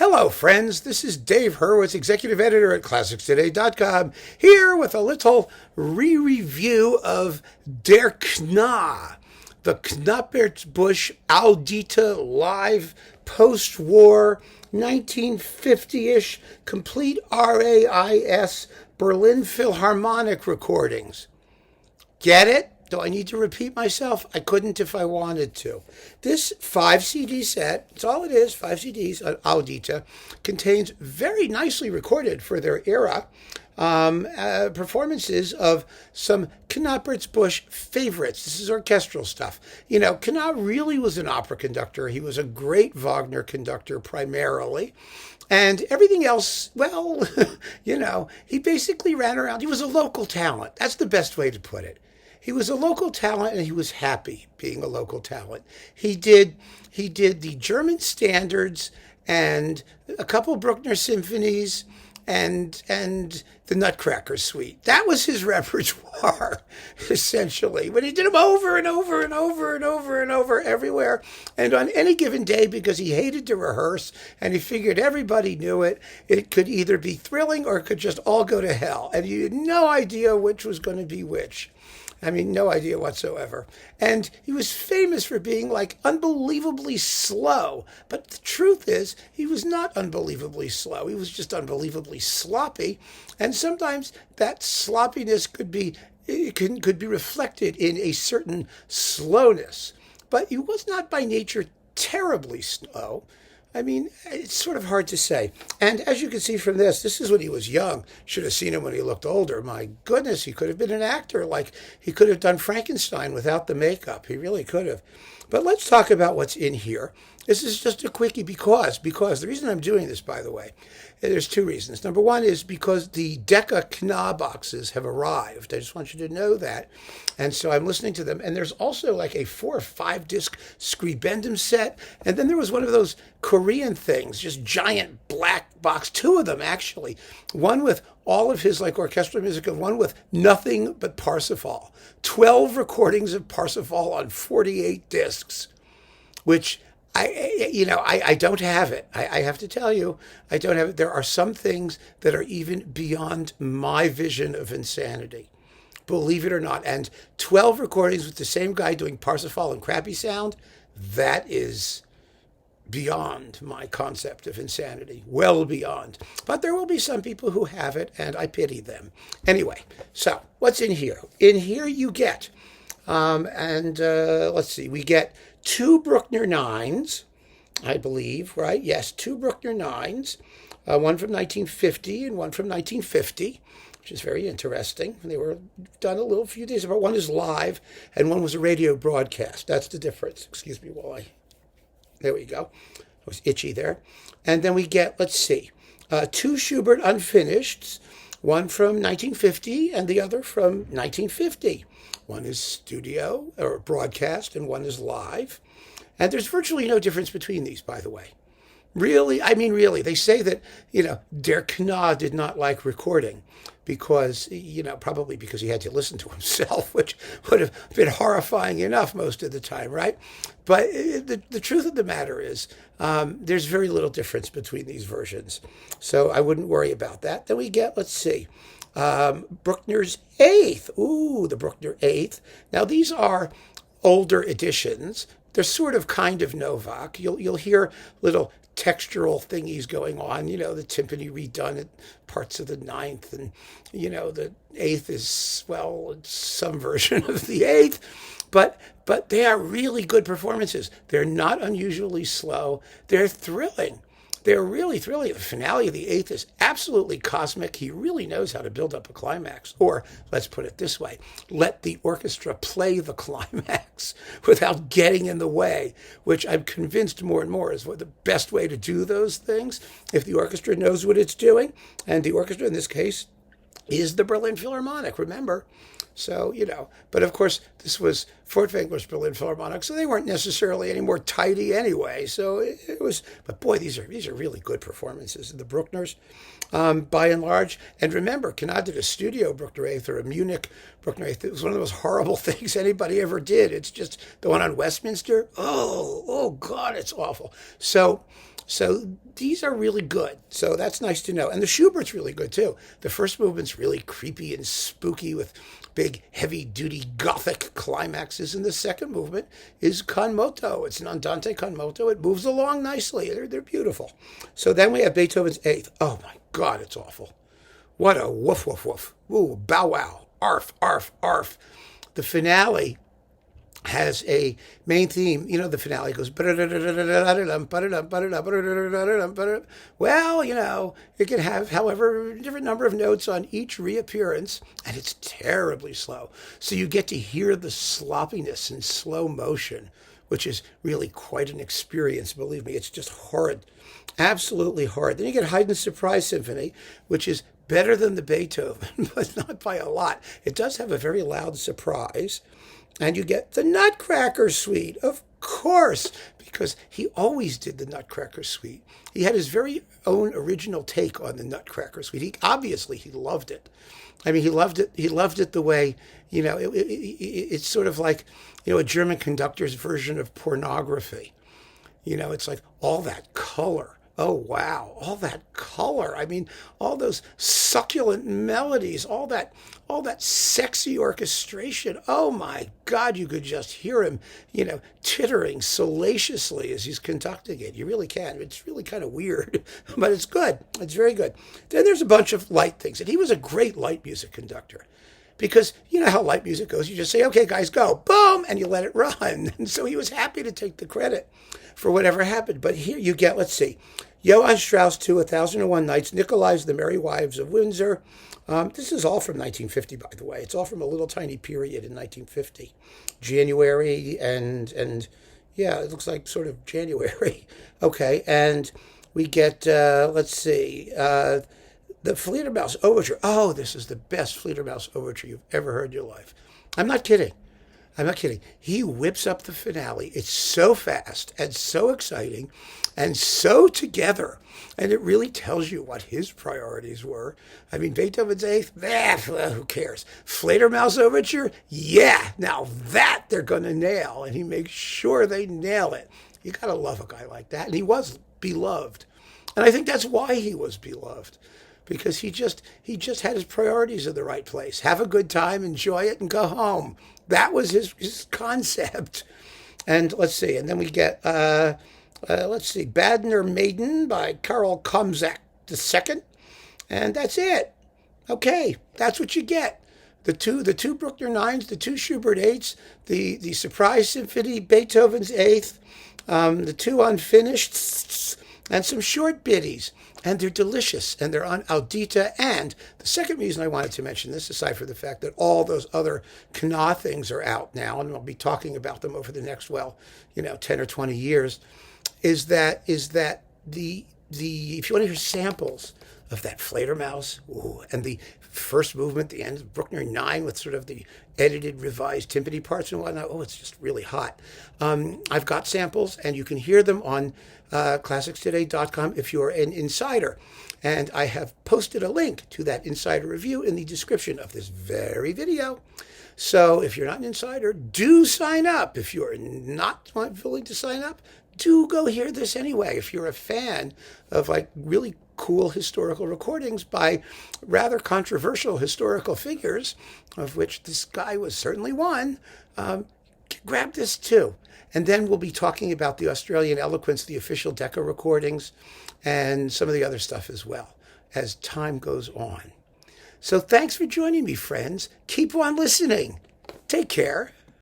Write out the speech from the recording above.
Hello, friends. This is Dave Hurwitz, executive editor at ClassicsToday.com, here with a little re-review of Der Kna, the Knappertsbusch Audite live post-war 1950-ish complete RIAS Berlin Philharmonic recordings. Get it? Do I need to repeat myself? I couldn't if I wanted to. This 5-CD set, that's all it is, 5 CDs, Audite, contains very nicely recorded for their era performances of some Knappertsbusch favorites. This is orchestral stuff. You know, Kna really was an opera conductor. He was a great Wagner conductor primarily. And everything else, well, you know, he basically ran around. He was a local talent. That's the best way to put it. He was a local talent, and he was happy being a local talent. He did the German standards and a couple Brookner symphonies and the Nutcracker Suite. That was his repertoire, essentially. But he did them over and over and over and over and over everywhere. And on any given day, because he hated to rehearse and he figured everybody knew it, it could either be thrilling or it could just all go to hell. And you had no idea which was going to be which. I mean, no idea whatsoever. And he was famous for being like unbelievably slow. But the truth is, he was not unbelievably slow. He was just unbelievably sloppy. And sometimes that sloppiness could be reflected in a certain slowness. But he was not by nature terribly slow. I mean, it's sort of hard to say. And as you can see from this is when he was young. Should have seen him when he looked older. My goodness, he could have been an actor. Like, he could have done Frankenstein without the makeup. He really could have. But let's talk about what's in here. This is just a quickie because the reason I'm doing this, by the way, there's two reasons. Number one is because the Decca Kna boxes have arrived. I just want you to know that. And so I'm listening to them. And there's also like a 4 or 5 disc Scribendum set. And then there was one of those Korean things, just giant black box, 2 of them actually. One with all of his like orchestral music and one with nothing but Parsifal. 12 recordings of Parsifal on 48 discs, which I don't have it. I have to tell you, I don't have it. There are some things that are even beyond my vision of insanity, believe it or not. And 12 recordings with the same guy doing Parsifal and crappy sound, that is beyond my concept of insanity, well beyond. But there will be some people who have it, and I pity them. Anyway, so what's in here? In here you get, let's see, we get 2 Brookner 9s, I believe, right? Yes, 2 Brookner 9s, one from 1950 and one from 1950, which is very interesting. They were done a few days apart. One is live, and one was a radio broadcast. That's the difference. Excuse me while there we go. I was itchy there. And then we get, let's see, 2 Schubert unfinished, one from 1950 and the other from 1950. One is studio or broadcast and one is live. And there's virtually no difference between these, by the way. Really, I mean, really, they say that, Der Kna did not like recording because, probably because he had to listen to himself, which would have been horrifying enough most of the time, right? But the truth of the matter is there's very little difference between these versions. So I wouldn't worry about that. Then we get, let's see, Brookner's 8th. Ooh, the Brookner 8th. Now, these are older editions. They're sort of kind of Novak. You'll hear little textural thingies going on, the timpani redone at parts of the 9th, and, the 8th is, well, it's some version of the 8th, but they are really good performances. They're not unusually slow. They're thrilling. They're really thrilling. The finale of the 8th is absolutely cosmic. He really knows how to build up a climax. Or, let's put it this way, let the orchestra play the climax without getting in the way, which I'm convinced more and more is the best way to do those things if the orchestra knows what it's doing. And the orchestra, in this case, is the Berlin Philharmonic, remember. So, but of course, this was Furtwängler's Berlin Philharmonic, so they weren't necessarily any more tidy anyway. So it was, but boy, these are really good performances. The Brookners, by and large. And remember, Kna did a studio Brookner 8th or a Munich Brookner 8th. It was one of the most horrible things anybody ever did. It's just the one on Westminster. Oh God, it's awful. So So these are really good. So that's nice to know. And the Schubert's really good too. The first movement's really creepy and spooky with big, heavy-duty Gothic climaxes. And the second movement is con moto. It's an andante con moto. It moves along nicely. They're beautiful. So then we have Beethoven's Eighth. Oh my God, it's awful. What a woof, woof, woof. Ooh, bow wow. Arf, arf, arf. The finale has a main theme. You know, the finale goes, well, you know, it can have however different number of notes on each reappearance, and it's terribly slow. So you get to hear the sloppiness in slow motion, which is really quite an experience. Believe me, it's just horrid. Absolutely horrid. Then you get Haydn's Surprise Symphony, which is better than the Beethoven, but not by a lot. It does have a very loud surprise. And you get the Nutcracker Suite, of course, because he always did the Nutcracker Suite. He had his very own original take on the Nutcracker Suite. He loved it. I mean, he loved it. He loved it the way, you know, it's sort of like, you know, a German conductor's version of pornography. You know, it's like all that color. Oh, wow. All that color. I mean, all those succulent melodies, all that sexy orchestration. Oh, my God, you could just hear him, you know, tittering salaciously as he's conducting it. You really can. It's really kind of weird, but it's good. It's very good. Then there's a bunch of light things. And he was a great light music conductor. Because you know how light music goes. You just say, okay, guys, go. Boom! And you let it run. And so he was happy to take the credit for whatever happened. But here you get, let's see, Johann Strauss II, 1001 Nights, Nicolai's The Merry Wives of Windsor. This is all from 1950, by the way. It's all from a little tiny period in 1950. January and yeah, it looks like sort of January. Okay, and we get, let's see, the Fledermaus Overture. Oh, this is the best Fledermaus Overture you've ever heard in your life. I'm not kidding. He whips up the finale. It's so fast and so exciting and so together. And it really tells you what his priorities were. I mean, Beethoven's Eighth, who cares? Fledermaus Overture, yeah, now that they're going to nail. And he makes sure they nail it. You got to love a guy like that. And he was beloved. And I think that's why he was beloved. Because he just had his priorities in the right place. Have a good time, enjoy it, and go home. That was his concept. And let's see, and then we get, Badner Maiden by Karl Komzak II. And that's it. Okay, that's what you get. The two Brookner Nines, the two Schubert Eights, the Surprise Symphony, Beethoven's Eighth, the two unfinished, and some short biddies. And they're delicious, and they're on Audite. And the second reason I wanted to mention this, aside from the fact that all those other Knappertsbusch things are out now, and I'll be talking about them over the next, 10 or 20 years, is that the if you want to hear samples of that Fledermaus, and the first movement, the end of Brookner 9 with sort of the edited, revised timpani parts and whatnot, it's just really hot. I've got samples, and you can hear them on classicstoday.com if you're an insider. And I have posted a link to that insider review in the description of this very video. So if you're not an insider, do sign up. If you're not willing to sign up, do go hear this anyway. If you're a fan of really cool historical recordings by rather controversial historical figures, of which this guy was certainly one, grab this too. And then we'll be talking about the Australian Eloquence, the official Decca recordings, and some of the other stuff as well, as time goes on. So thanks for joining me, friends. Keep on listening. Take care.